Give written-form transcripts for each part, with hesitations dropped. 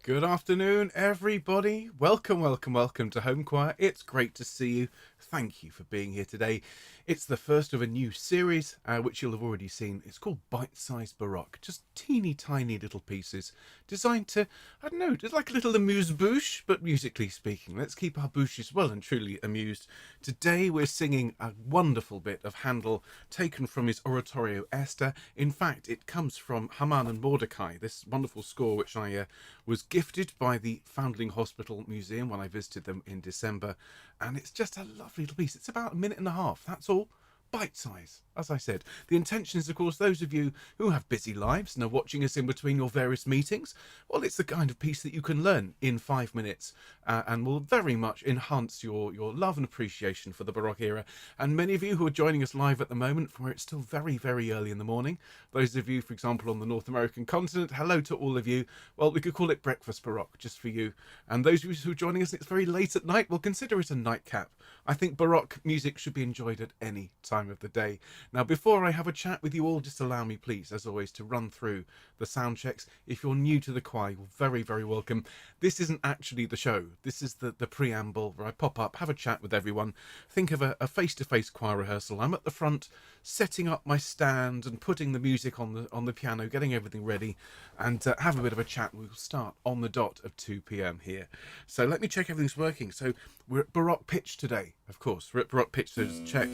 Good afternoon, everybody. Welcome to Homechoir. It's great to see you. Thank you for being here today. It's the first of a new series, which you'll have already seen. It's called Bitesize Baroque. Just teeny tiny little pieces designed to, I don't know, just like a little amuse-bouche, but musically speaking. Let's keep our bouches well and truly amused. Today we're singing a wonderful bit of Handel taken from his oratorio Esther. In fact, it comes from Haman and Mordecai, this wonderful score which I was gifted by the Foundling Hospital Museum when I visited them in December, and it's just a lovely little piece. It's about a minute and a half, that's all. Bite size, as I said. The intention is, of course, those of you who have busy lives and are watching us in between your various meetings, well, it's the kind of piece that you can learn in 5 minutes and will very much enhance your love and appreciation for the Baroque era. And many of you who are joining us live at the moment, from where it's still very, very early in the morning, those of you, for example, on the North American continent, hello to all of you. Well, we could call it Breakfast Baroque, just for you. And those of you who are joining us, it's very late at night, we'll consider it a nightcap. I think Baroque music should be enjoyed at any time of the day. Now, before I have a chat with you all, just allow me, please, as always, to run through the sound checks. If you're new to the choir, you're very, very welcome. This isn't actually the show. This is the preamble where I pop up, have a chat with everyone. Think of a face-to-face choir rehearsal. I'm at the front setting up my stand and putting the music on the piano, getting everything ready, and have a bit of a chat. We'll start on the dot of 2 p.m. here. So let me check everything's working. So we're at Baroque pitch today, of course. We're at Baroque pitch, so just check.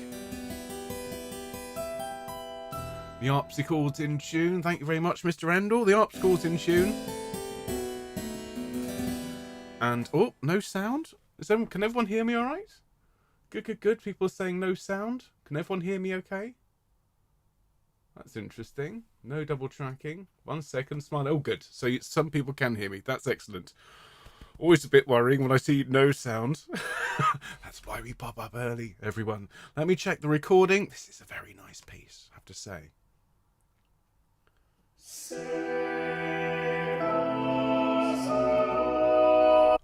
The harpsichord's in tune. Thank you very much, Mr. Handel. The harpsichord's in tune. And, oh, no sound. Can everyone hear me all right? Good. People are saying no sound. Can everyone hear me okay? That's interesting. No double tracking. 1 second, smile. Oh, good. So some people can hear me. That's excellent. Always a bit worrying when I see no sound. That's why we pop up early, everyone. Let me check the recording. This is a very nice piece, I have to say.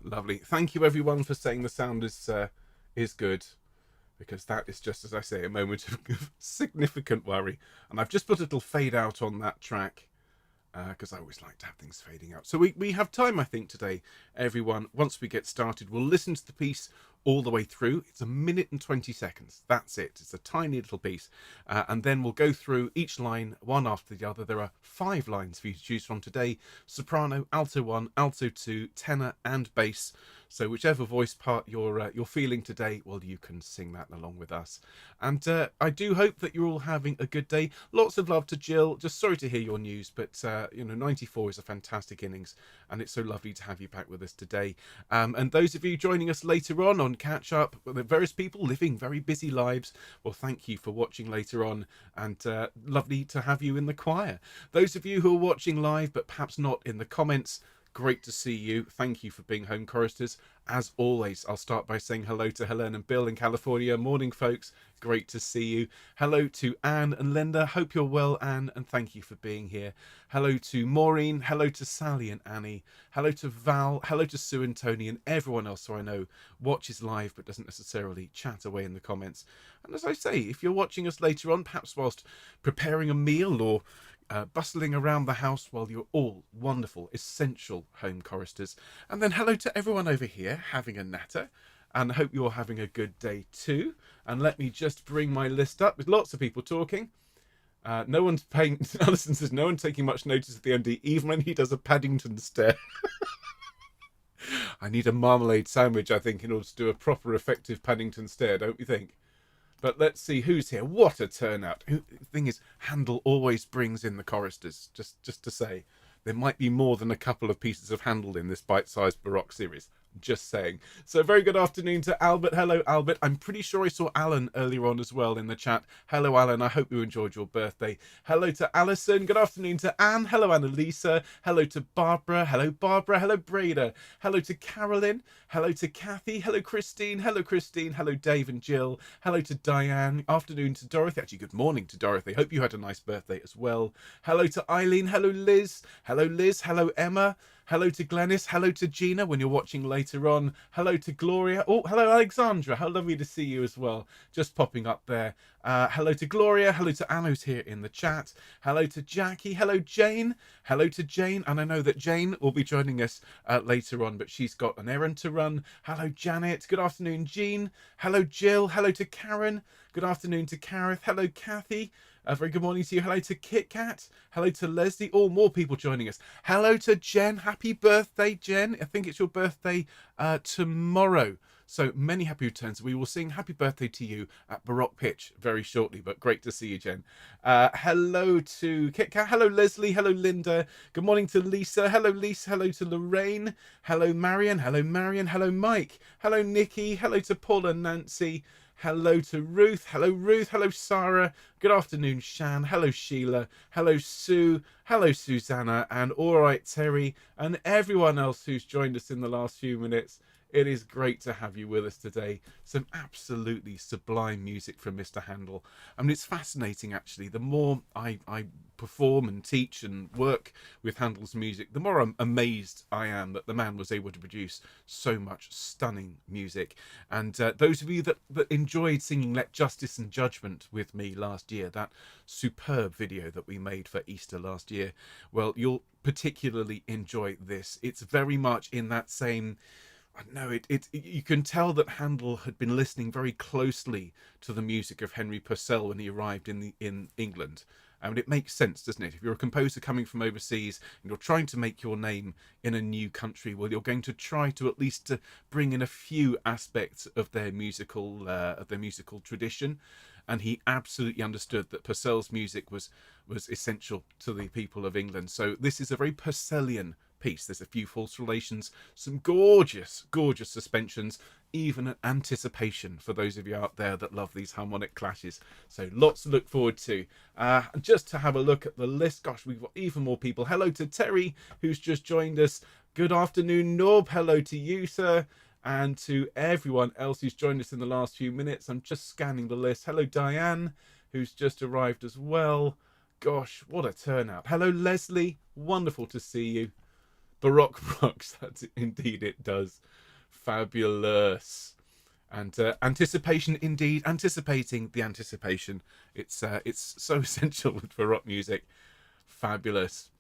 Lovely. Thank you, everyone, for saying the sound is good, because that is just, as I say, a moment of significant worry. And I've just put a little fade out on that track, because I always like to have things fading out. So we have time, I think, today, everyone. Once we get started, we'll listen to the piece all the way through. It's 1 minute and 20 seconds. That's it. It's a tiny little piece. And then we'll go through each line, one after the other. There are 5 lines for you to choose from today: soprano, alto 1, alto 2, tenor, and bass. So whichever voice part you're feeling today, well, you can sing that along with us. And I do hope that you're all having a good day. Lots of love to Jill. Just sorry to hear your news, but 94 is a fantastic innings, and it's so lovely to have you back with us today. And those of you joining us later on catch up, the various people living very busy lives, well, thank you for watching later on, and lovely to have you in the choir. Those of you who are watching live but perhaps not in the comments, great to see you. Thank you for being home choristers. As always, I'll start by saying hello to Helen and Bill in California. Morning, folks. Great to see you. Hello to Anne and Linda. Hope you're well, Anne, and thank you for being here. Hello to Maureen. Hello to Sally and Annie. Hello to Val. Hello to Sue and Tony and everyone else who I know watches live but doesn't necessarily chat away in the comments. And as I say, if you're watching us later on, perhaps whilst preparing a meal or bustling around the house, while you're all wonderful, essential home choristers. And then hello to everyone over here having a natter, and I hope you're having a good day too. And let me just bring my list up with lots of people talking. No one's paying. Alison says no one's taking much notice of the MD, even when he does a Paddington stare. I need a marmalade sandwich, I think, in order to do a proper effective Paddington stare, don't you think? But let's see who's here. What a turnout. The thing is, Handel always brings in the choristers, just to say. There might be more than a couple of pieces of Handel in this bite-sized Baroque series. Just saying. So very good afternoon to Albert. Hello, Albert. I'm pretty sure I saw Alan earlier on as well in the chat. Hello, Alan. I hope you enjoyed your birthday. Hello to Alison. Good afternoon to Anne. Hello, Annalisa. Hello to Barbara. Hello, Barbara. Hello, Breda. Hello to Carolyn. Hello to Kathy. Hello, Christine. Hello, Christine. Hello, Dave and Jill. Hello to Diane. Afternoon to Dorothy. Actually, good morning to Dorothy. Hope you had a nice birthday as well. Hello to Eileen. Hello, Liz. Hello, Liz. Hello, Emma. Hello to Glennis. Hello to Gina when you're watching later on. Hello to Gloria. Oh, hello Alexandra. How lovely to see you as well. Just popping up there. Hello to Gloria. Hello to Anne who's here in the chat. Hello to Jackie. Hello Jane. Hello to Jane. And I know that Jane will be joining us later on, but she's got an errand to run. Hello Janet. Good afternoon Jean. Hello Jill. Hello to Karen. Good afternoon to Kareth. Hello Kathy. A very good morning to you. Hello to Kit Kat. Hello to Leslie. Oh, more people joining us. Hello to Jen. Happy birthday, Jen. I think it's your birthday tomorrow. So many happy returns. We will sing happy birthday to you at Baroque pitch very shortly, but great to see you, Jen. Hello to Kit Kat. Hello, Leslie. Hello, Linda. Good morning to Lisa. Hello, Lisa. Hello to Lorraine. Hello, Marion. Hello, Marion. Hello, Mike. Hello, Nikki. Hello to Paul and Nancy. Hello to Ruth. Hello, Ruth. Hello, Sarah. Good afternoon, Shan. Hello, Sheila. Hello, Sue. Hello, Susanna. And all right, Terry. And everyone else who's joined us in the last few minutes. It is great to have you with us today. Some absolutely sublime music from Mr. Handel. I mean, it's fascinating, actually. The more I perform and teach and work with Handel's music, the more amazed I am that the man was able to produce so much stunning music. And those of you that enjoyed singing Let Justice and Judgment with me last year, that superb video that we made for Easter last year, well, you'll particularly enjoy this. It's very much in that same... No, you can tell that Handel had been listening very closely to the music of Henry Purcell when he arrived in England. I mean, it makes sense, doesn't it? If you're a composer coming from overseas and you're trying to make your name in a new country, well, you're going to try to at least bring in a few aspects of their musical tradition. And he absolutely understood that Purcell's music was essential to the people of England. So this is a very Purcellian piece. There's a few false relations, some gorgeous suspensions, even an anticipation for those of you out there that love these harmonic clashes. So lots to look forward to. Just to have a look at the list, gosh, we've got even more people. Hello to Terry, who's just joined us. Good afternoon, Norb. Hello to you, sir. And to everyone else who's joined us in the last few minutes. I'm just scanning the list. Hello, Diane, who's just arrived as well. Gosh, what a turnout. Hello, Leslie. Wonderful to see you. Baroque rocks, that's indeed it does. Fabulous. And anticipation, indeed, anticipating the anticipation. It's so essential with Baroque music. Fabulous.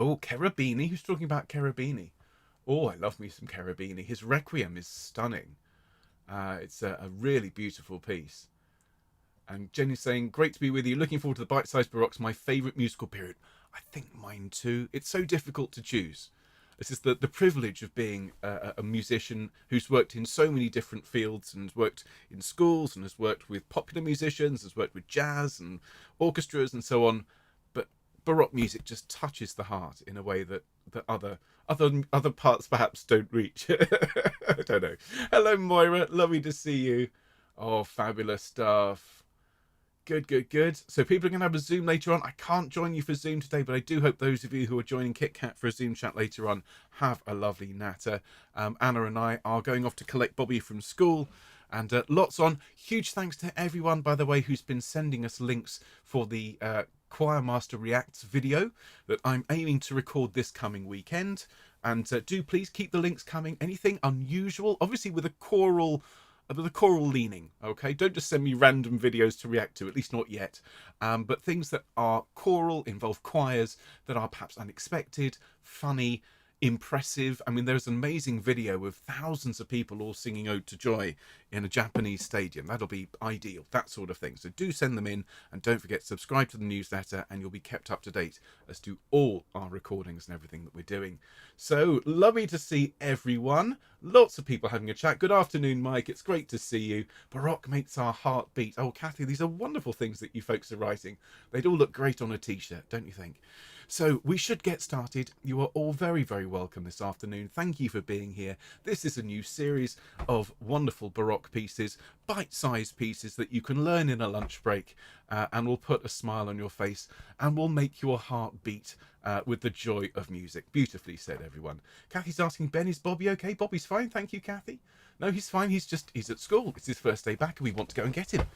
Oh, Cherubini. Who's talking about Cherubini? Oh, I love me some Cherubini. His Requiem is stunning. It's a really beautiful piece. And Jenny's saying, great to be with you. Looking forward to the Bite-Sized Baroque's my favourite musical period. I think mine too. It's so difficult to choose. This is the privilege of being a musician who's worked in so many different fields and worked in schools and has worked with popular musicians, has worked with jazz and orchestras and so on. But Baroque music just touches the heart in a way that other parts perhaps don't reach. I don't know. Hello, Moira. Lovely to see you. Oh, fabulous stuff. Good. So people are going to have a Zoom later on. I can't join you for Zoom today, but I do hope those of you who are joining KitKat for a Zoom chat later on have a lovely natter. Anna and I are going off to collect Bobby from school. And lots on. Huge thanks to everyone, by the way, who's been sending us links for the Choir Master Reacts video that I'm aiming to record this coming weekend. And do please keep the links coming. Anything unusual, obviously with a choral leaning, okay? Don't just send me random videos to react to, at least not yet. But things that are choral, involve choirs, that are perhaps unexpected, funny, impressive. I mean, there's an amazing video of thousands of people all singing Ode to Joy in a Japanese stadium. That'll be ideal, that sort of thing. So do send them in, and don't forget, subscribe to the newsletter and you'll be kept up to date as to all our recordings and everything that we're doing. So lovely to see everyone. Lots of people having a chat. Good afternoon, Mike. It's great to see you. Baroque makes our heart beat. Oh, Kathy, these are wonderful things that you folks are writing. They'd all look great on a t-shirt, don't you think? So we should get started. You are all very, very welcome this afternoon. Thank you for being here. This is a new series of wonderful Baroque pieces, bite-sized pieces that you can learn in a lunch break and will put a smile on your face and will make your heart beat with the joy of music. Beautifully said, everyone. Kathy's asking, Ben, is Bobby okay? Bobby's fine. Thank you, Kathy. No, he's fine. He's at school. It's his first day back and we want to go and get him.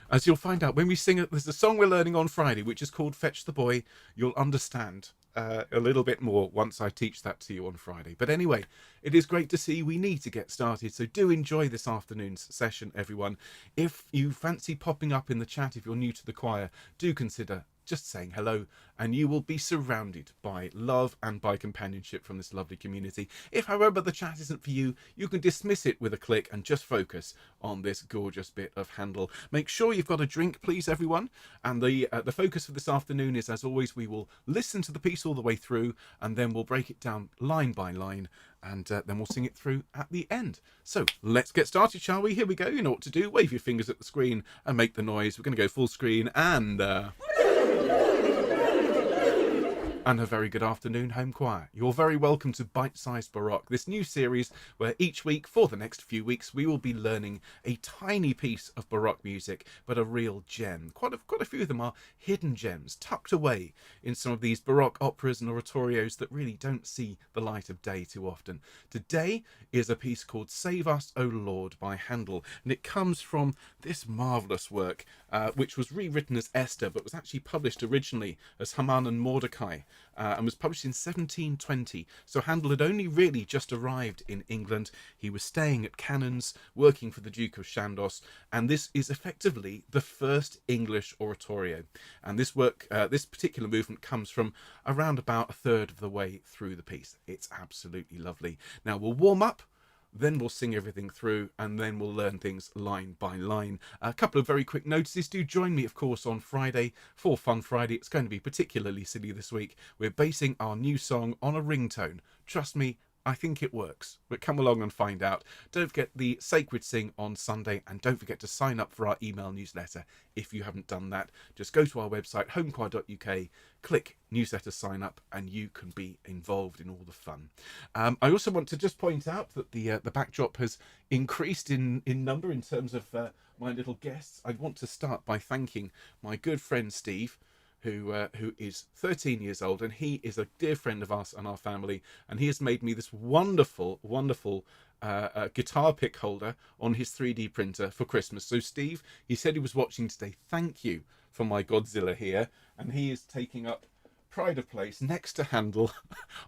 As you'll find out when we sing it, there's a song we're learning on Friday which is called Fetch the Boy. You'll understand a little bit more once I teach that to you on Friday. But anyway, it is great to see we need to get started. So do enjoy this afternoon's session, everyone. If you fancy popping up in the chat, if you're new to the choir, do consider just saying hello, and you will be surrounded by love and by companionship from this lovely community. If, however, the chat isn't for you, you can dismiss it with a click and just focus on this gorgeous bit of Handel. Make sure you've got a drink, please, everyone. And the focus for this afternoon is, as always, we will listen to the piece all the way through, and then we'll break it down line by line, and then we'll sing it through at the end. So let's get started, shall we? Here we go. You know what to do. Wave your fingers at the screen and make the noise. We're going to go full screen and a very good afternoon, Home Choir. You're very welcome to Bitesize Baroque, this new series where each week for the next few weeks we will be learning a tiny piece of Baroque music, but a real gem. Quite a few of them are hidden gems tucked away in some of these Baroque operas and oratorios that really don't see the light of day too often. Today is a piece called Save Us, O Lord by Handel, and it comes from this marvellous work, which was rewritten as Esther, but was actually published originally as Haman and Mordecai. And was published in 1720. So Handel had only really just arrived in England. He was staying at Cannons, working for the Duke of Chandos, and this is effectively the first English oratorio. And this work, this particular movement, comes from around about a third of the way through the piece. It's absolutely lovely. Now we'll warm up, then we'll sing everything through, and then we'll learn things line by line. A couple of very quick notices. Do join me, of course, on Friday for Fun Friday. It's going to be particularly silly this week. We're basing our new song on a ringtone. Trust me, I think it works, but come along and find out. Don't forget the Sacred Sing on Sunday, and don't forget to sign up for our email newsletter if you haven't done that. Just go to our website, homechoir.uk, click newsletter sign up, and you can be involved in all the fun. I also want to just point out that the backdrop has increased in number in terms of my little guests. I want to start by thanking my good friend Steve, who is 13 years old, and he is a dear friend of us and our family, and he has made me this wonderful guitar pick holder on his 3D printer for Christmas. So Steve, he said he was watching today. Thank you for my Godzilla here, and he is taking up pride of place next to Handel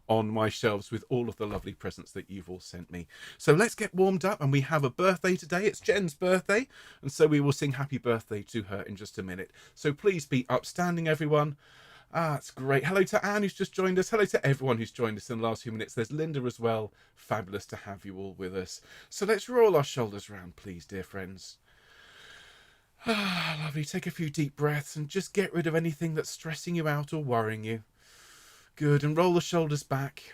on my shelves with all of the lovely presents that you've all sent me. So let's get warmed up, and we have a birthday today. It's Jen's birthday, and so we will sing happy birthday to her in just a minute. So please be upstanding, everyone. It's great. Hello to Anne, who's just joined us. Hello to everyone who's joined us in the last few minutes. There's Linda as well. Fabulous to have you all with us. So let's roll our shoulders round, please, dear friends. Lovely. Take a few deep breaths and just get rid of anything that's stressing you out or worrying you. Good. And roll the shoulders back.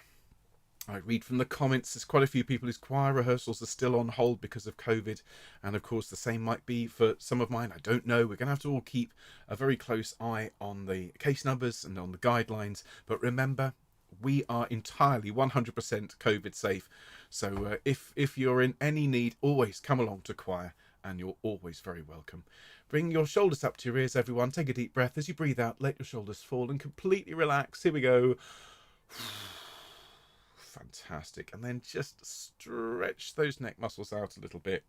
I read from the comments, there's quite a few people whose choir rehearsals are still on hold because of COVID. And of course, the same might be for some of mine. I don't know. We're going to have to all keep a very close eye on the case numbers and on the guidelines. But remember, we are entirely 100% COVID safe. So if you're in any need, always come along to choir, and you're always very welcome. Bring your shoulders up to your ears, everyone. Take a deep breath. As you breathe out, let your shoulders fall and completely relax. Here we go. Fantastic. And then just stretch those neck muscles out a little bit.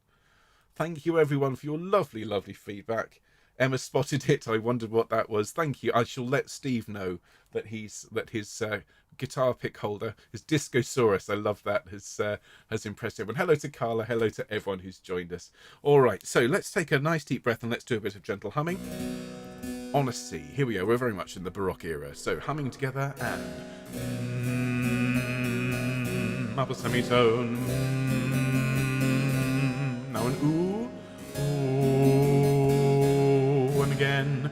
Thank you, everyone, for your lovely, lovely feedback. Emma spotted it. I wondered what that was. Thank you. I shall let Steve know that his guitar pick holder, his Discosaurus, I love that, has impressed everyone. Hello to Carla. Hello to everyone who's joined us. All right, so let's take a nice deep breath and let's do a bit of gentle humming on a C. Here we go. We're very much in the Baroque era. So humming together and upper semitone. Now an ooh, ooh, and again.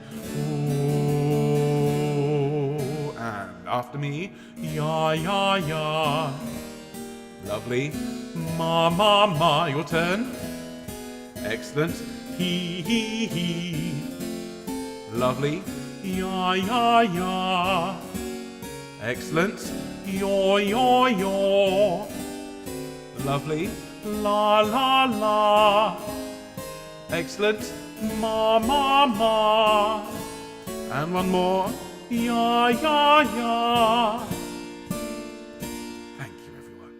After me, ya, ya, ya. Lovely. Ma, ma, ma. Your turn. Excellent. He, he. Lovely. Ya, ya, ya. Excellent. Yo, yo, yo. Lovely. La, la, la. Excellent. Ma, ma, ma. And one more. Ya, ya, ya. Thank you, everyone.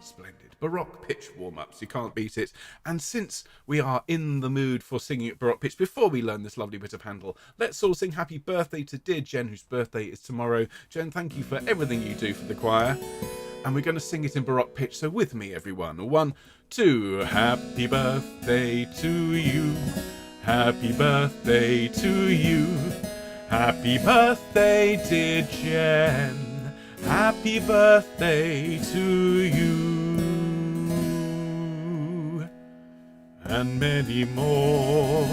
Splendid. Baroque pitch warm-ups. You can't beat it. And since we are in the mood for singing at Baroque pitch, before we learn this lovely bit of Handel, let's all sing happy birthday to dear Jen, whose birthday is tomorrow. Jen, thank you for everything you do for the choir. And we're going to sing it in Baroque pitch, so with me, everyone. 1, 2, happy birthday to you. Happy birthday to you. Happy birthday, dear Jen. Happy birthday to you. And many more.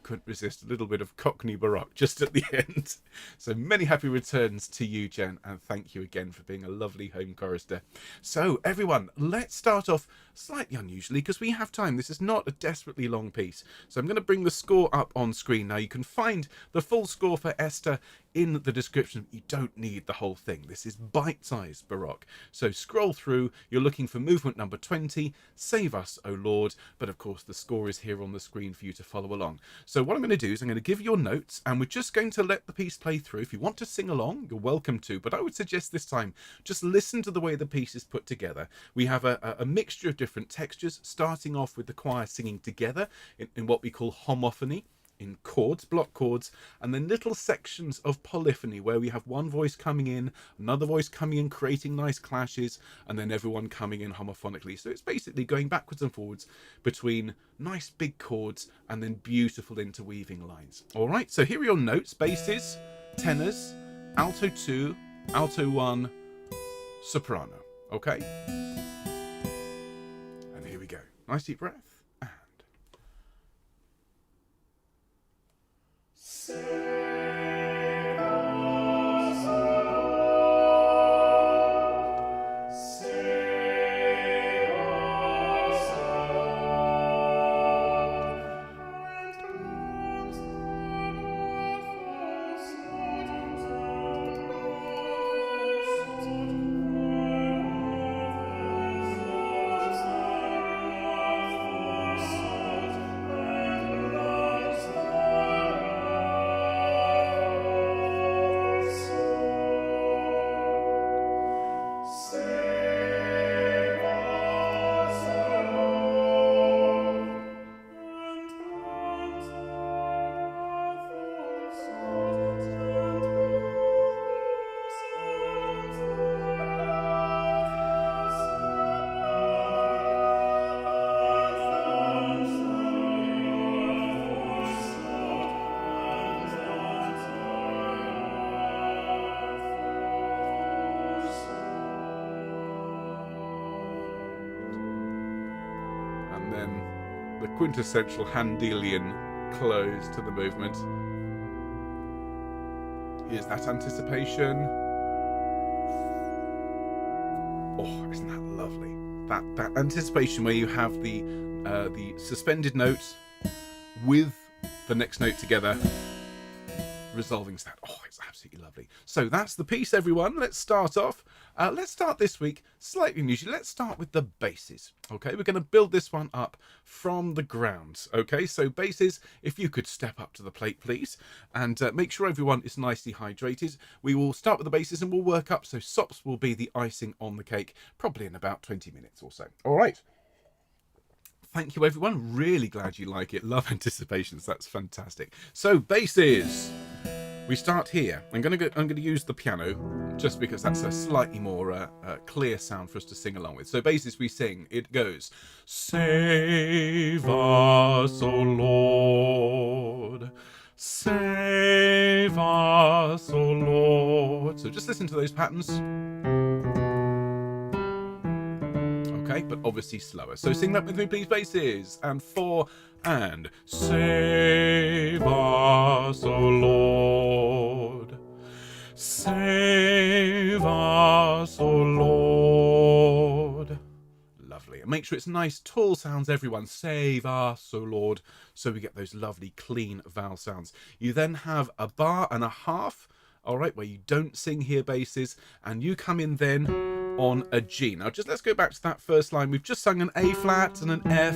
Couldn't resist a little bit of Cockney Baroque just at the end. So many happy returns to you, Jen, and thank you again for being a lovely home chorister. So everyone, let's start off slightly unusually because we have time. This is not a desperately long piece. So I'm going to bring the score up on screen. Now you can find the full score for Esther in the description. You don't need the whole thing. This is bite-sized Baroque. So scroll through. You're looking for movement number 20, Save Us, O Lord. But of course the score is here on the screen for you to follow along. So what I'm going to do is I'm going to give you your notes and we're just going to let the piece play through. If you want to sing along, you're welcome to, but I would suggest this time just listen to the way the piece is put together. We have a mixture of different textures, starting off with the choir singing together in what we call homophony, in chords, block chords, and then little sections of polyphony where we have one voice coming in, another voice coming in, creating nice clashes, and then everyone coming in homophonically. So it's basically going backwards and forwards between nice big chords and then beautiful interweaving lines. All right, so here are your notes: basses, tenors, alto 2, alto 1, soprano. Okay? And here we go. Nice deep breath. The quintessential Handelian close to the movement. Here's that anticipation. Oh, isn't that lovely? That anticipation where you have the suspended note with the next note together, resolving that. Oh, it's absolutely lovely. So that's the piece, everyone. Let's start off. Let's start this week slightly unusually. Let's start with the basses. Okay, we're going to build this one up from the ground. Okay, so basses, if you could step up to the plate, please, and make sure everyone is nicely hydrated. We will start with the basses and we'll work up. So sops will be the icing on the cake, probably in about 20 minutes or so. All right. Thank you, everyone. Really glad you like it. Love anticipations. That's fantastic. So basses. We start here. I'm going to use the piano just because that's a slightly more clear sound for us to sing along with. So basses we sing. It goes, save us, O Lord. Save us, O Lord. So just listen to those patterns. Okay, but obviously slower. So sing that with me, please, basses. And 4 and save us, O Lord. Save us, O Lord. Lovely. And make sure it's nice, tall sounds, everyone. Save us, O Lord. So we get those lovely, clean vowel sounds. You then have a bar and a half, all right, where you don't sing here, basses, and you come in then on a G. Now just let's go back to that first line. We've just sung an A flat and an F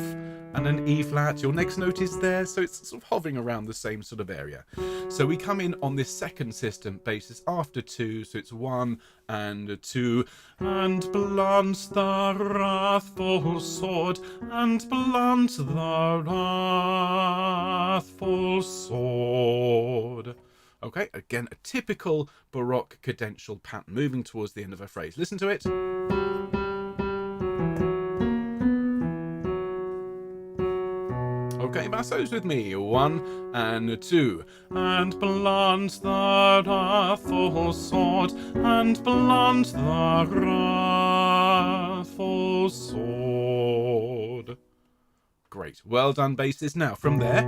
and an E flat. Your next note is there, so it's sort of hovering around the same sort of area. So we come in on this second system basis after 2, so it's 1 and 2. And blunt the wrathful sword, and blunt the wrathful sword. Okay, again, a typical Baroque cadential pattern, moving towards the end of a phrase. Listen to it. Okay, bassos with me. 1 and 2. And blunt the wrathful sword, and blunt the wrathful sword. Great, well done, basses. Now, from there,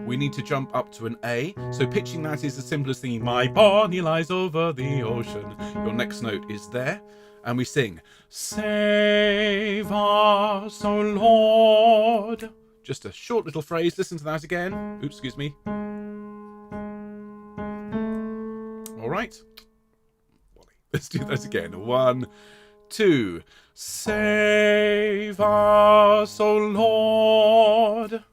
we need to jump up to an A. So pitching that is the simplest thing. My Bonnie lies over the ocean. Your next note is there. And we sing, save us, O Lord. Just a short little phrase. Listen to that again. Oops, excuse me. All right. Let's do that again. 1, 2. Save us, O Lord.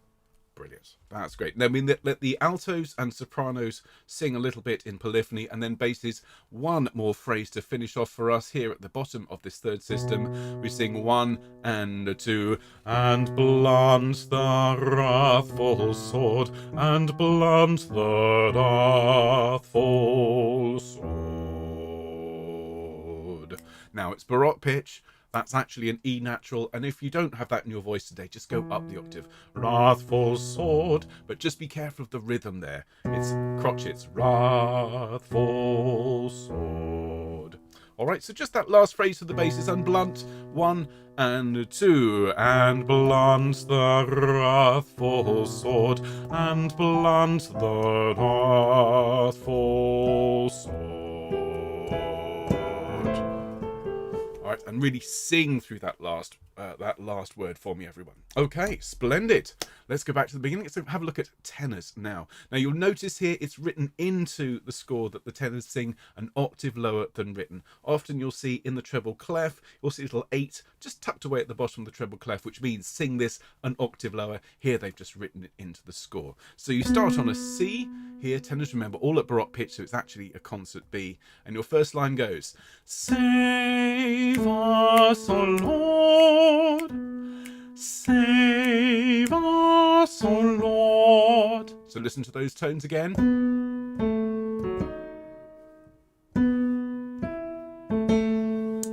Brilliant. That's great. Then we let the altos and sopranos sing a little bit in polyphony, and then basses one more phrase to finish off for us here at the bottom of this third system. We sing 1 and 2. And blunt the wrathful sword, and blunt the wrathful sword. Now it's Baroque pitch. That's actually an E natural, and if you don't have that in your voice today, just go up the octave. Wrathful sword, but just be careful of the rhythm there. It's crotchets. Wrathful sword. All right, so just that last phrase for the basses, and blunt. 1 and 2. And blunt the wrathful sword, and blunt the wrathful sword. And really sing through that last word for me, everyone. Okay, splendid. Let's go back to the beginning. Let's have a look at tenors now. Now you'll notice here it's written into the score that the tenors sing an octave lower than written. Often you'll see in the treble clef, you'll see a little 8 just tucked away at the bottom of the treble clef, which means sing this an octave lower. Here they've just written it into the score. So you start on a C. Here, tenors, remember, all at Baroque pitch, so it's actually a concert B. And your first line goes, save us, O Lord, save us, O Lord. So listen to those tones again.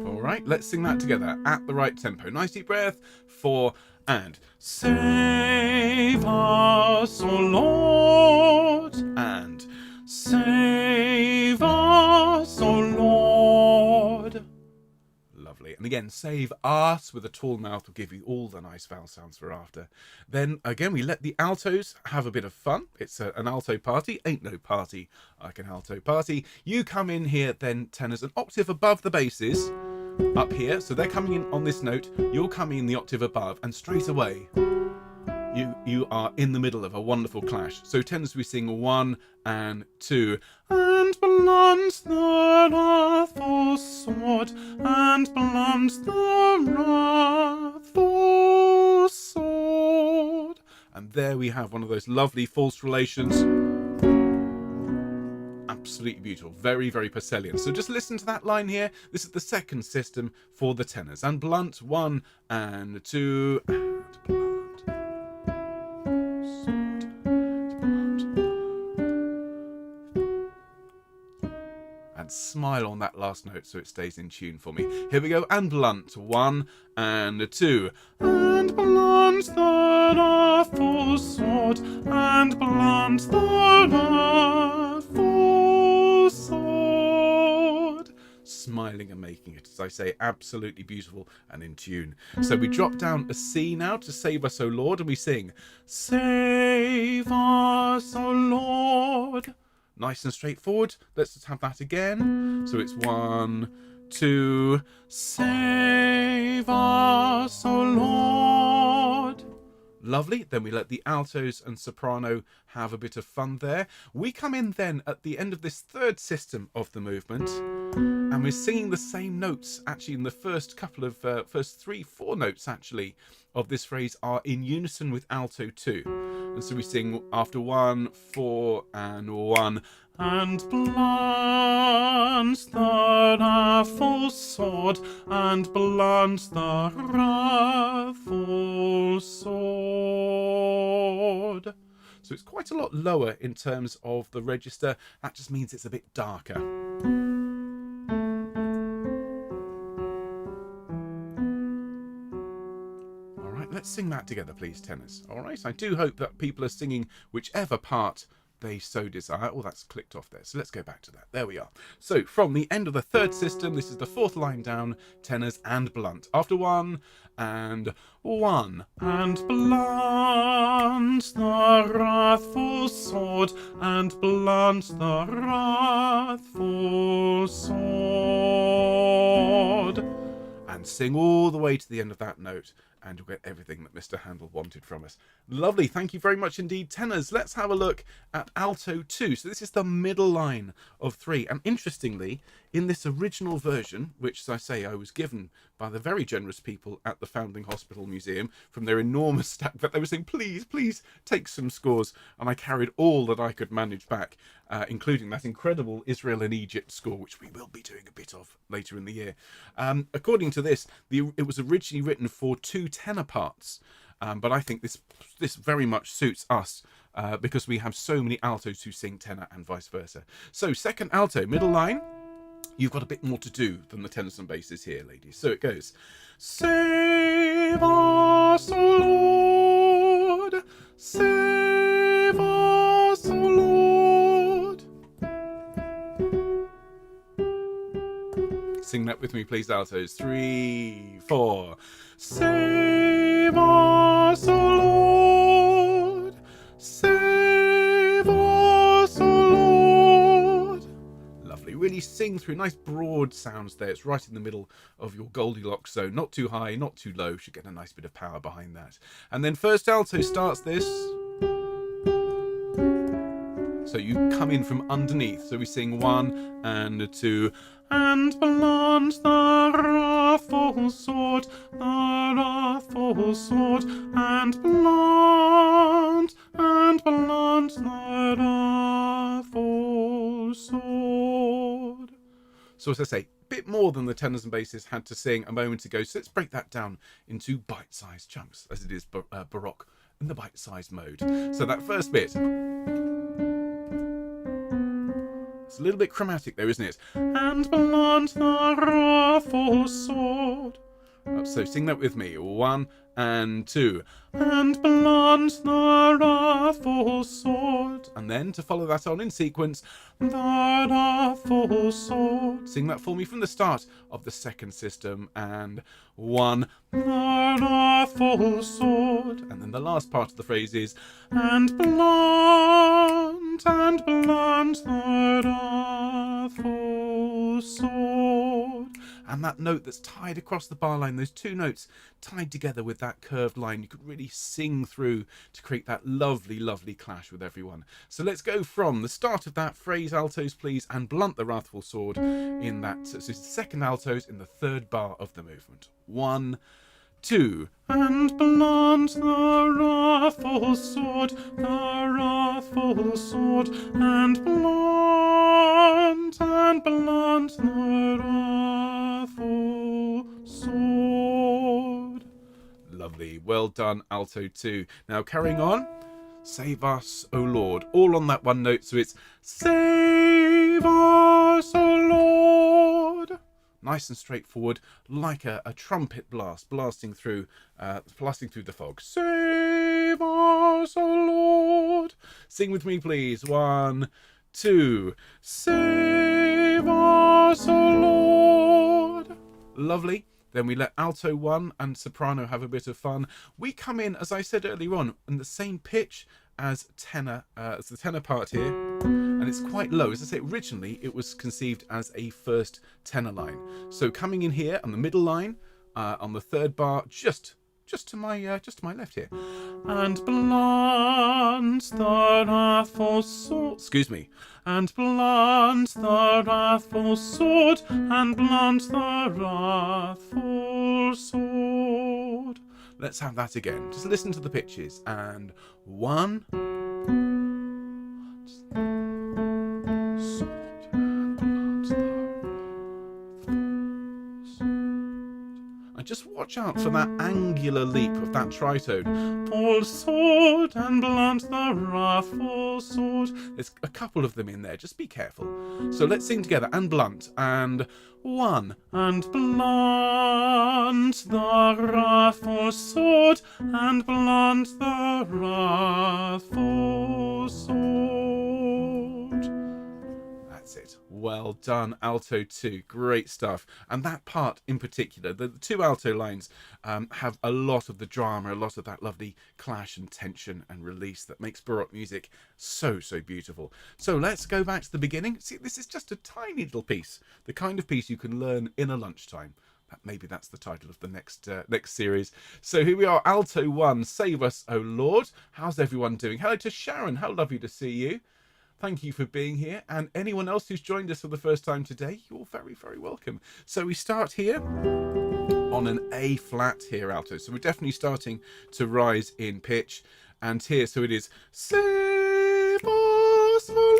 All right, let's sing that together at the right tempo. Nice deep breath. 4 and save us, O Lord, and save us, O Lord. Lovely. And again, save us with a tall mouth will give you all the nice vowel sounds for after. Then again, we let the altos have a bit of fun. It's an alto party. Ain't no party like an alto party. You come in here, then tenors an octave above the basses. Up here, so they're coming in on this note, you're coming in the octave above, and straight away you are in the middle of a wonderful clash. So tenors, we sing 1 and 2. And blunt the wrathful sword, and blunt the wrathful sword. And there we have one of those lovely false relations. Absolutely beautiful. Very, very Purcellian. So just listen to that line here. This is the second system for the tenors. And blunt 1 and 2. And blunt. Sword. And blunt. And smile on that last note so it stays in tune for me. Here we go. And blunt 1 and 2. And blunt the wrathful sword. And blunt the wrathful sword. Smiling and making it, as I say, absolutely beautiful and in tune. So we drop down a C now to save us, O Lord, and we sing, save us, O Lord. Nice and straightforward. Let's just have that again. So it's 1, 2, save us, O Lord. Lovely. Then we let the altos and soprano have a bit of fun there. We come in then at the end of this third system of the movement, And we're singing the same notes actually in the first couple of first 3-4 notes actually of this phrase are in unison with alto 2. And so we sing after 1, 4 and 1. And blunt the wrathful sword, and blunt the wrathful sword. So it's quite a lot lower in terms of the register. That just means it's a bit darker. Let's sing that together, please, tenors. All right, I do hope that people are singing whichever part they so desire. Oh, that's clicked off there. So let's go back to that. There we are. So from the end of the third system, this is the fourth line down, tenors and blunt. After 1 and 1. And blunt the wrathful sword, and blunt the wrathful sword. And sing all the way to the end of that note, and you'll get everything that Mr. Handel wanted from us. Lovely, thank you very much indeed, tenors. Let's have a look at alto 2. So this is the middle line of 3. And interestingly, in this original version, which, as I say, I was given by the very generous people at the Foundling Hospital Museum from their enormous stack, but they were saying, please, please take some scores. And I carried all that I could manage back, including that incredible Israel and Egypt score, which we will be doing a bit of later in the year. According to this, it was originally written for 2 tenor parts, but I think this very much suits us because we have so many altos who sing tenor and vice versa. So second alto, middle line, you've got a bit more to do than the tenors and basses here, ladies. So it goes, save us, O Lord, save us, O Lord. Sing that with me, please, altos. 3, 4. Save us, O Lord. Save us, O Lord. Lovely. Really sing through. Nice broad sounds there. It's right in the middle of your Goldilocks zone. Not too high, not too low. Should get a nice bit of power behind that. And then first alto starts this. So you come in from underneath. So we sing 1 and 2. And blunt the wrathful sword, the wrathful sword, and blunt the wrathful sword. So as I say, a bit more than the tenors and basses had to sing a moment ago. So let's break that down into bite-sized chunks, as it is Baroque in the bite-sized mode. So that first bit. It's a little bit chromatic there, isn't it? And blunt the wrathful sword. So sing that with me. 1 and 2. And blunt the wrathful sword. And then to follow that on in sequence, the wrathful sword. Sing that for me from the start of the second system. And 1, the wrathful sword. And then the last part of the phrase is, and blunt the wrathful sword. And that note that's tied across the bar line, those 2 notes tied together with that curved line, you could really sing through to create that lovely, lovely clash with everyone. So let's go from the start of that phrase, altos please, and blunt the wrathful sword in that, so it's the second altos in the third bar of the movement. 1, 2. And blunt the wrathful sword, the wrathful sword, and blunt the wrathful sword. Lovely, well done, alto 2. Now carrying on, save us, O Lord, all on that one note, so it's save us, O Lord. Nice and straightforward, like a trumpet blast, blasting through the fog. Save us, O Lord. Sing with me, please. 1, 2. Save us, O Lord. Lovely. Then we let alto 1 and soprano have a bit of fun. We come in, as I said earlier on the same pitch as tenor, as the tenor part here, and it's quite low. As I say, originally it was conceived as a first tenor line. So coming in here on the middle line, on the third bar, just to my left here, and blunt the wrathful sword. Excuse me. and blunt the wrathful sword, and blunt the wrathful sword. Let's have that again. Just listen to the pitches. And 1. And just watch out for that angular leap of that tritone. Full sword and blunt the wrathful sword. There's a couple of them in there. Just be careful. So let's sing together. And blunt. And 1. And blunt the wrathful sword, and blunt the wrathful sword. That's it. Well done, alto 2. Great stuff. And that part in particular, the 2 alto lines have a lot of the drama, a lot of that lovely clash and tension and release that makes Baroque music so beautiful. So let's go back to the beginning. See, this is just a tiny little piece, the kind of piece you can learn in a lunchtime. Maybe that's the title of the next series. So here we are, alto 1, Save Us, O Lord. How's everyone doing? Hello to Sharon. How lovely to see you. Thank you for being here. And anyone else who's joined us for the first time today, you're very welcome. So we start here on an A flat here, alto. So we're definitely starting to rise in pitch. And here, so it is, Save us, O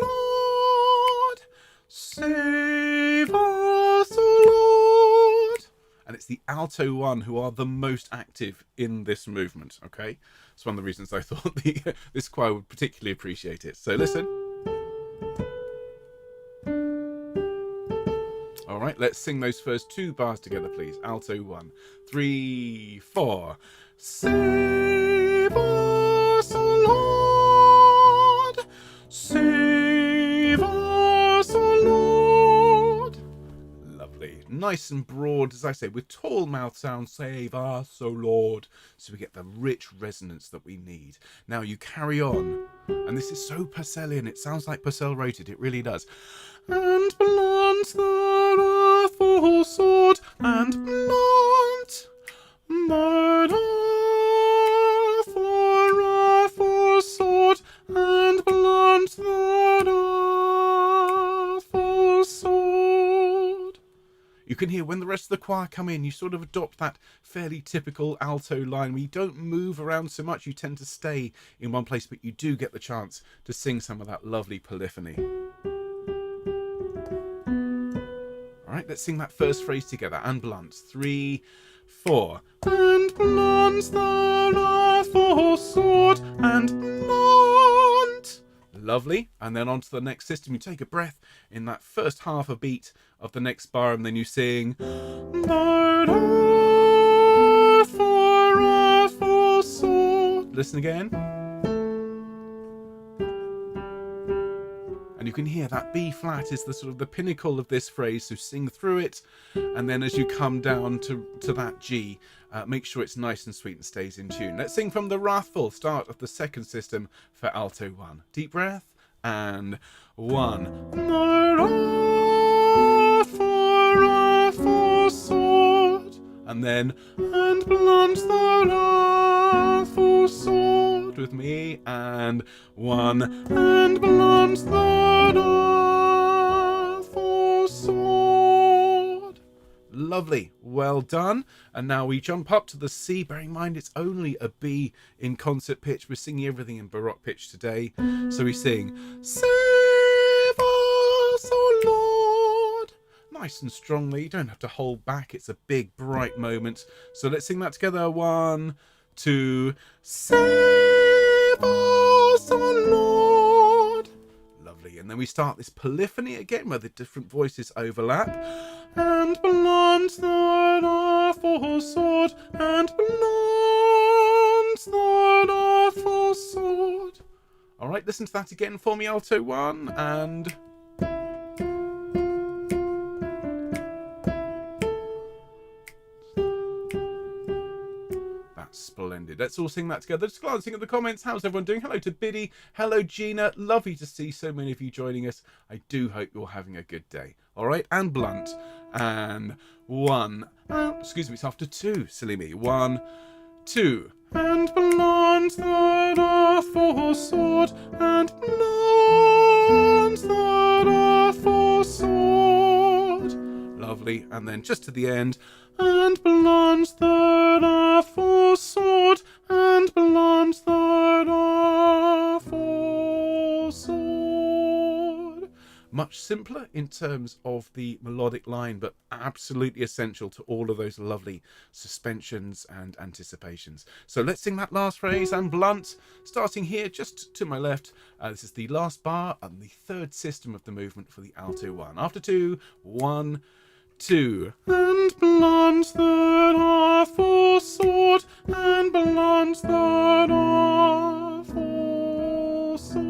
Lord. Save us, O Lord. And it's the alto 1 who are the most active in this movement, okay? It's one of the reasons I thought this choir would particularly appreciate it. So listen. All right, let's sing those first 2 bars together, please. Alto 1, 3, 4. Save us, O Lord. Save us, O Lord. Lovely. Nice and broad, as I say, with tall mouth sounds. Save us, O Lord. So we get the rich resonance that we need. Now you carry on. And this is so Purcellian. It sounds like Purcell wrote it. It really does. And blunt the wrathful sword, and blunt the wrathful sword, and blunt the wrathful sword. You can hear when the rest of the choir come in, you sort of adopt that fairly typical alto line where you don't move around so much. You tend to stay in one place, but you do get the chance to sing some of that lovely polyphony. All right, let's sing that first phrase together. And blunt. 3, 4. And blunt the wrathful sword, and blunt. Lovely. And then on to the next system. You take a breath in that first half a beat of the next bar, and then you sing the wrathful sword. Listen again. And you can hear that B flat is the sort of the pinnacle of this phrase, so sing through it. And then as you come down to that G, make sure it's nice and sweet and stays in tune. Let's sing from the wrathful start of the second system for alto 1. Deep breath, and 1. The wrathful sword. And then, and blunt the wrathful sword with me, and 1. And blunt the wrathful sword. Lovely, well done. And now we jump up to the C, bearing in mind it's only a B in concert pitch. We're singing everything in Baroque pitch today. So we sing, Save us, O Lord. Nice and strongly, you don't have to hold back. It's a big, bright moment. So let's sing that together. 1, 2, Save us, O Lord. Lovely. And then we start this polyphony again where the different voices overlap. And blunt the wrathful sword, and blunt the wrathful sword. All right, listen to that again for me, alto 1, and... Splendid. Let's all sing that together. Just glancing at the comments. How's everyone doing? Hello to Biddy. Hello, Gina. Lovely to see so many of you joining us. I do hope you're having a good day. All right. And blunt. And 1. Excuse me. It's after 2. Silly me. 1, 2. And blunt the wrathful sword. And blunt the then just to the end, and blunt third a for sword, and blunt third a for sword. Much simpler in terms of the melodic line, but absolutely essential to all of those lovely suspensions and anticipations. So let's sing that last phrase, and blunt, starting here just to my left. This is the last bar and the third system of the movement for the alto one. After 2, 1, 2. And blunt third a for sword, and blunt third a for sword.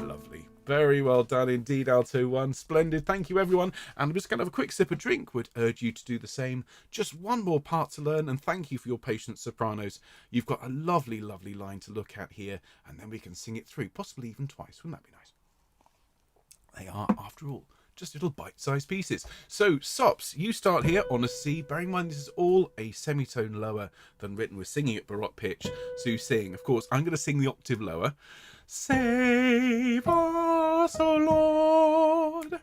Lovely. Very well done indeed, alto one. Splendid. Thank you, everyone. And I'm just going to have a quick sip of drink. Would urge you to do the same. Just one more part to learn, and thank you for your patience, sopranos. You've got a lovely, lovely line to look at here, and then we can sing it through, possibly even twice. Wouldn't that be nice? They are, after all, just little bite-sized pieces. So, Sops, you start here on a C. Bearing in mind this is all a semitone lower than written. We're singing at Baroque pitch. So you sing, of course, I'm going to sing the octave lower. Save us, O Lord.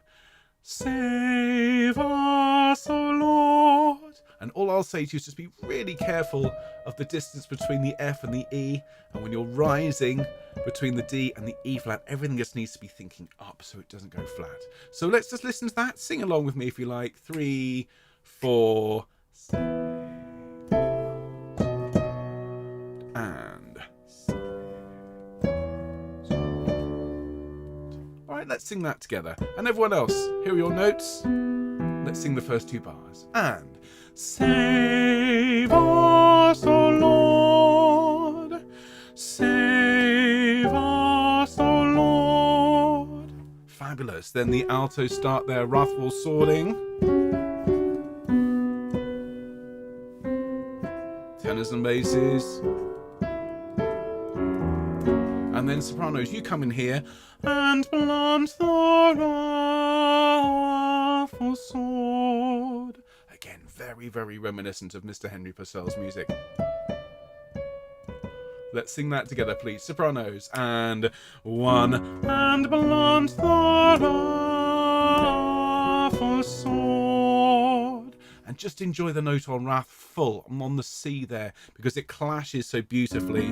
Save us, O Lord. And all I'll say to you is just be really careful of the distance between the F and the E. And when you're rising between the D and the E flat, everything just needs to be thinking up so it doesn't go flat. So let's just listen to that. Sing along with me if you like. 3, 4, and. All right, let's sing that together. And everyone else, here are your notes. Let's sing the first 2 bars. And. Save us, O Lord. Save us, O Lord. Fabulous. Then the altos start their wrathful swording. Tenors and basses. And then sopranos, you come in here. And blunt the wrathful sword. Again, very, very reminiscent of Mr. Henry Purcell's music. Let's sing that together, please. Sopranos. And 1. And blunt the wrathful sword. And just enjoy the note on wrathful. I'm on the C there because it clashes so beautifully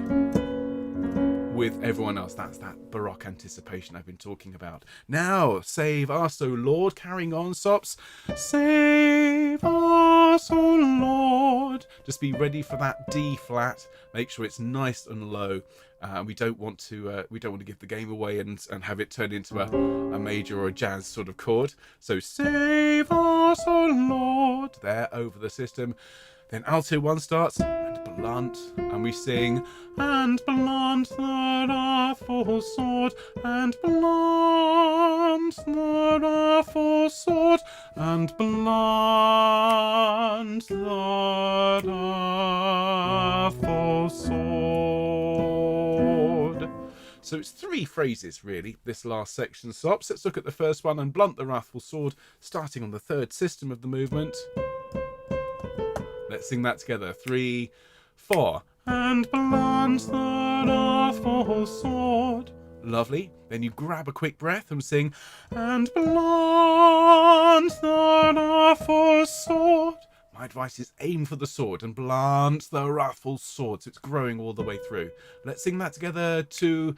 with everyone else. That's that Baroque anticipation I've been talking about. Now, save us, O Lord. Carrying on, Sops. Save us, O Lord. Just be ready for that D flat. Make sure it's nice and low. We don't want to give the game away and have it turn into a major or a jazz sort of chord. So save us, O Lord. There over the system. Then alto 1 starts, and blunt, and we sing, and blunt the wrathful sword, and blunt the wrathful sword, and blunt the wrathful sword. So it's 3 phrases, really, this last section, Sops. Let's look at the first one, and blunt the wrathful sword, starting on the 3rd system of the movement. Let's sing that together. 3, 4. And blunt the wrathful sword. Lovely. Then you grab a quick breath and sing, and blunt the wrathful sword. My advice is aim for the sword and blunt the wrathful sword, so it's growing all the way through. Let's sing that together. 2,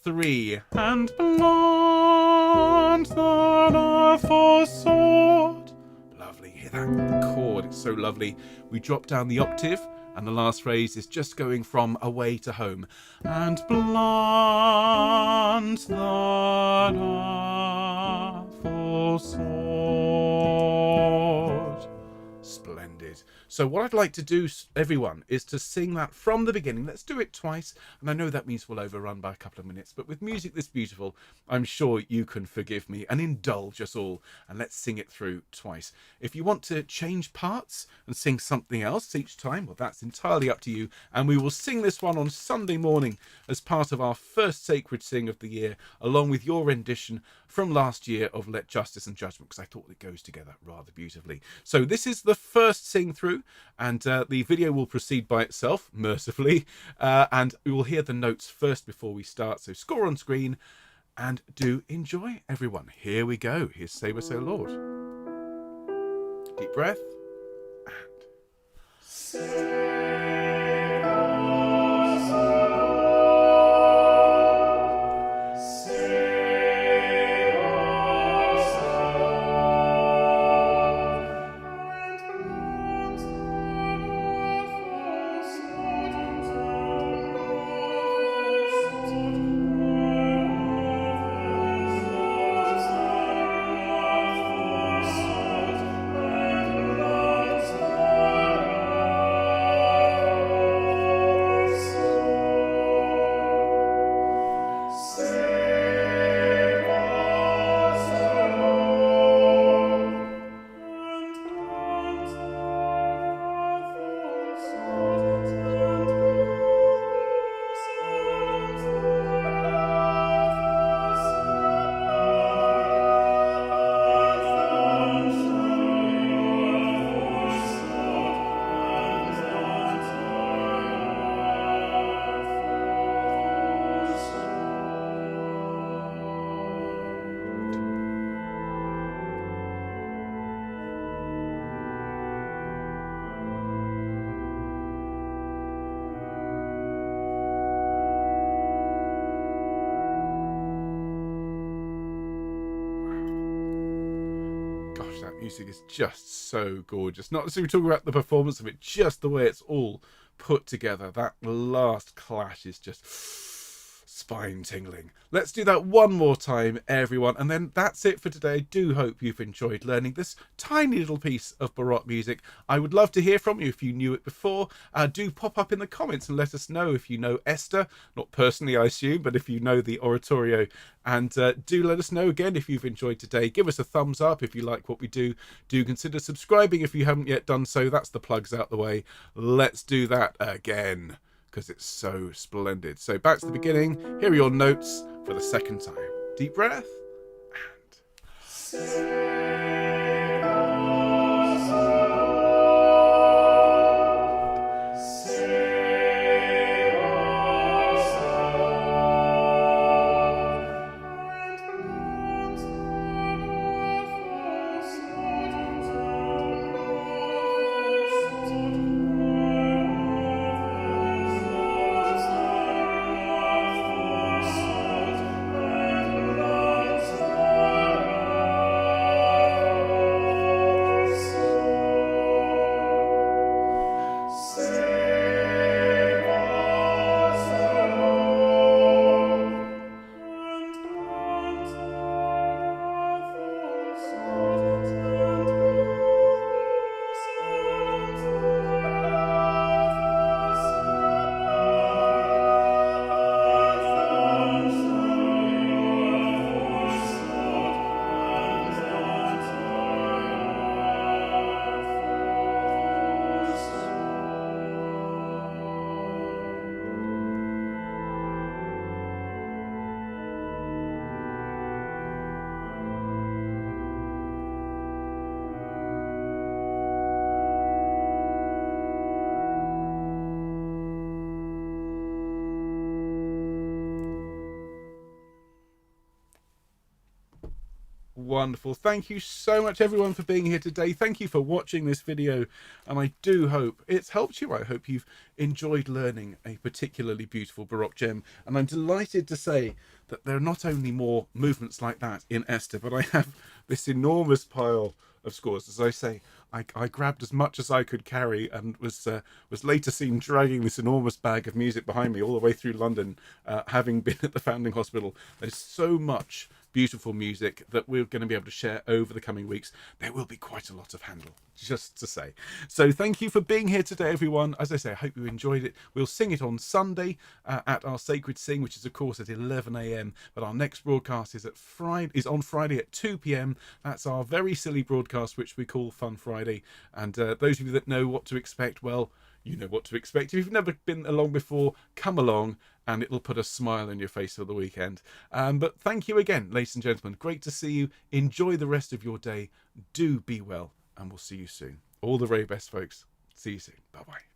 3. And blunt the wrathful sword. Lovely. Hear that chord? It's so lovely. We drop down the octave, and the last phrase is just going from away to home. And blunt the wrathful sword. Splendid. So what I'd like to do, everyone, is to sing that from the beginning. Let's do it twice. And I know that means we'll overrun by a couple of minutes, but with music this beautiful, I'm sure you can forgive me and indulge us all. And let's sing it through twice. If you want to change parts and sing something else each time, well, that's entirely up to you. And we will sing this one on Sunday morning as part of our first sacred sing of the year, along with your rendition from last year of Let Justice and Judgment, because I thought it goes together rather beautifully. So this is the first sing through, and the video will proceed by itself, mercifully, and we will hear the notes first before we start. So score on screen, and do enjoy, everyone. Here we go. Here's Save Us, O Lord. Deep breath. That music is just so gorgeous. Not necessarily talking about the performance of it, just the way it's all put together. That last clash is just spine tingling. Let's do that one more time, everyone, and then that's it for today. I do hope you've enjoyed learning this tiny little piece of Baroque music. I would love to hear from you if you knew it before. Do pop up in the comments and let us know if you know Esther, not personally I assume, but if you know the oratorio, and do let us know again if you've enjoyed today. Give us a thumbs up if you like what we do. Do consider subscribing if you haven't yet done so. That's the plugs out the way. Let's do that again, because it's so splendid. So back to the beginning. Here are your notes for the second time. Deep breath and... Wonderful. Thank you so much, everyone, for being here today. Thank you for watching this video, and I do hope it's helped you. I hope you've enjoyed learning a particularly beautiful Baroque gem, and I'm delighted to say that there are not only more movements like that in Esther, but I have this enormous pile of scores. As I say, I grabbed as much as I could carry, and was later seen dragging this enormous bag of music behind me all the way through London, having been at the Foundling Hospital. There's so much beautiful music that we're going to be able to share over the coming weeks. There will be quite a lot of Handel, just to say. So thank you for being here today, everyone. As I say, I hope you enjoyed it. We'll sing it on Sunday at our Sacred Sing, which is of course at 11 a.m. But our next broadcast is on Friday at 2 p.m. That's our very silly broadcast, which we call Fun Friday. And those of you that know what to expect, well, you know what to expect. If you've never been along before, come along, and it'll put a smile on your face for the weekend. But thank you again, ladies and gentlemen. Great to see you. Enjoy the rest of your day. Do be well, and we'll see you soon. All the very best, folks. See you soon. Bye-bye.